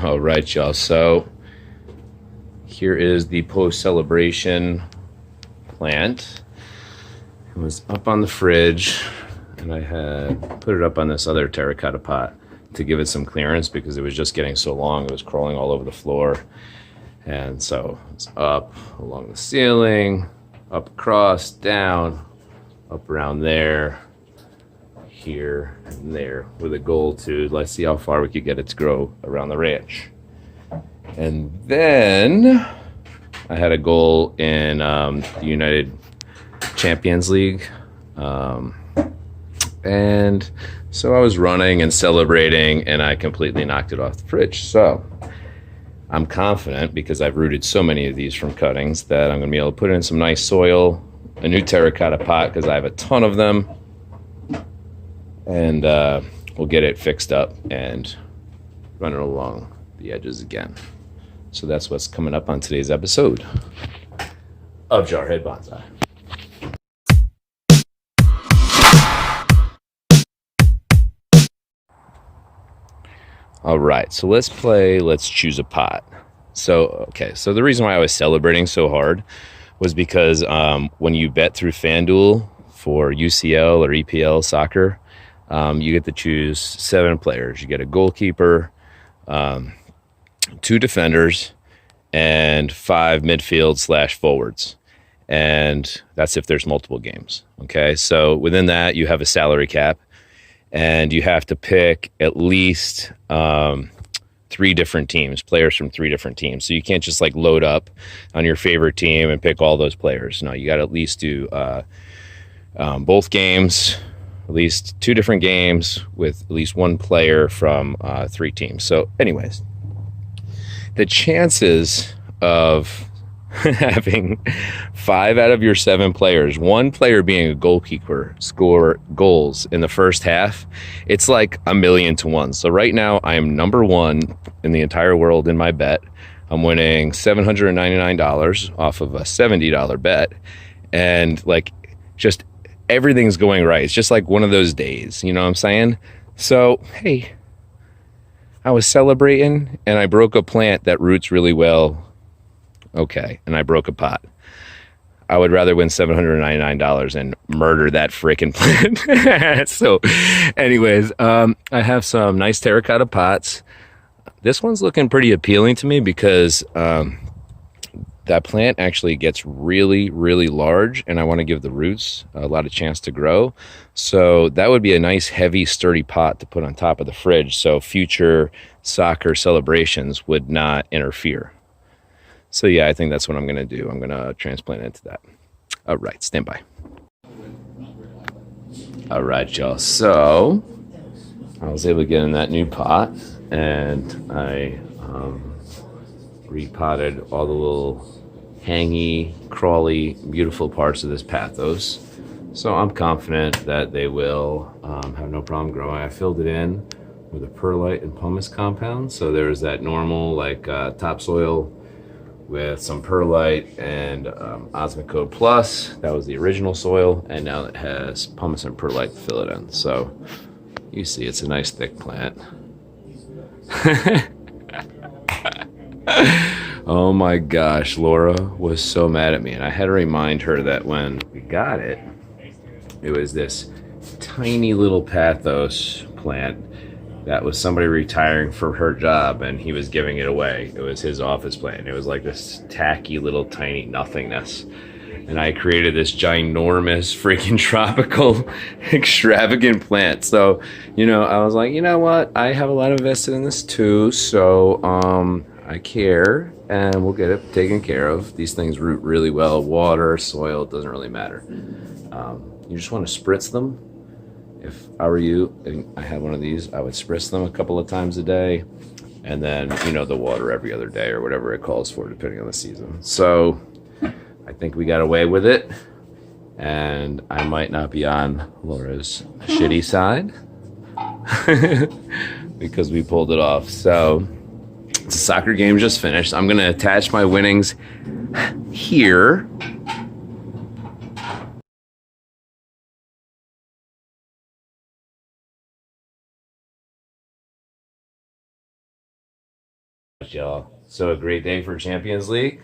All right, y'all. So here is the post-celebration plant. It was up on the fridge, and I had put it up on this other terracotta pot to give it some clearance because it was just getting so long. It was crawling all over the floor. And so it's up along the ceiling, up across, down, up around there, here, and there, with a goal to let's see how far we could get it to grow around the ranch. And then I had a goal in the United Champions League. And so I was running and celebrating, and I completely knocked it off the fridge. So I'm confident, because I've rooted so many of these from cuttings, that I'm going to be able to put it in some nice soil, a new terracotta pot, because I have a ton of them. And we'll get it fixed up and run it along the edges again. So that's what's coming up on today's episode of Jarhead Bonsai. All right, so let's choose a pot. So the reason why I was celebrating so hard was because when you bet through FanDuel for UCL or EPL soccer, you get to choose 7 players. You get a goalkeeper, 2 defenders, and 5 midfield/forwards. And that's if there's multiple games. Okay, so within that, you have a salary cap, and you have to pick at least 3 different teams, players from 3 different teams. So you can't just like load up on your favorite team and pick all those players. No, you got to at least do both games, at least 2 different games with at least 1 player from 3 teams. So anyways, the chances of having 5 out of your 7 players, 1 player being a goalkeeper, score goals in the first half, it's like 1,000,000 to 1. So right now I am number 1 in the entire world in my bet. I'm winning $799 off of a $70 bet. And like, just everything's going right. It's just like one of those days, you know what I'm saying? So, hey, I was celebrating and I broke a plant that roots really well. Okay, and I broke a pot. I would rather win $799 and murder that freaking plant. So, anyways, I have some nice terracotta pots. This one's looking pretty appealing to me because that plant actually gets really, really large, and I want to give the roots a lot of chance to grow. So that would be a nice, heavy, sturdy pot to put on top of the fridge so future soccer celebrations would not interfere. So yeah, I think that's what I'm going to do. I'm going to transplant it into that. All right, stand by. All right, y'all. So I was able to get in that new pot, and I repotted all the little hangy, crawly, beautiful parts of this Pathos. So I'm confident that they will have no problem growing. I filled it in with a perlite and pumice compound. So there's that normal like topsoil with some perlite and Osmocote Plus. That was the original soil, and now it has pumice and perlite to fill it in. So you see it's a nice thick plant. Oh my gosh, Laura was so mad at me, and I had to remind her that when we got it, it was this tiny little Pathos plant that was somebody retiring from her job, and he was giving it away. It was his office plant. It was like this tacky little tiny nothingness. And I created this ginormous freaking tropical extravagant plant. So, I was like, you know what? I have a lot invested in this too. So, I care, and we'll get it taken care of. These things root really well. Water, soil, it doesn't really matter. You just want to spritz them. If I were you and I had one of these, I would spritz them a couple of times a day, and then, the water every other day or whatever it calls for, depending on the season. So I think we got away with it, and I might not be on Laura's shitty side because we pulled it off. So the soccer game just finished. I'm going to attach my winnings here. y'all. So a great day for Champions League.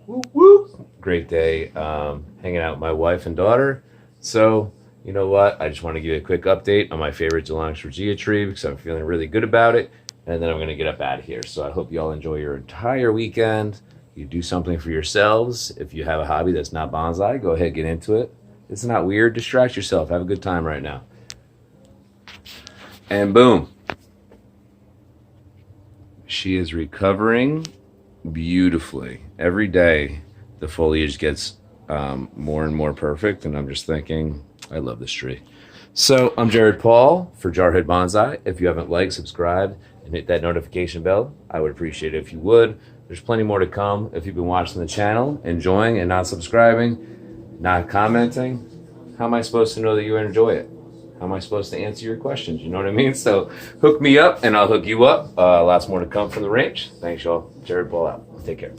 Whoop, whoop. Great day hanging out with my wife and daughter. So, you know what? I just want to give you a quick update on my favorite Delongsford tree because I'm feeling really good about it. And then I'm going to get up out of here. So I hope you all enjoy your entire weekend. You do something for yourselves. If you have a hobby that's not bonsai, go ahead, get into it. It's not weird. Distract yourself. Have a good time right now. And boom. She is recovering beautifully. Every day, the foliage gets more and more perfect. And I'm just thinking, I love this tree. So I'm Jared Paul for Jarhead Bonsai. If you haven't liked, subscribed, and hit that notification bell, I would appreciate it if you would. There's plenty more to come. If you've been watching the channel, enjoying and not subscribing, not commenting, how am I supposed to know that you enjoy it? How am I supposed to answer your questions? You know what I mean? So hook me up and I'll hook you up. Lots more to come from the range. Thanks, y'all. Jared Paul out. Take care.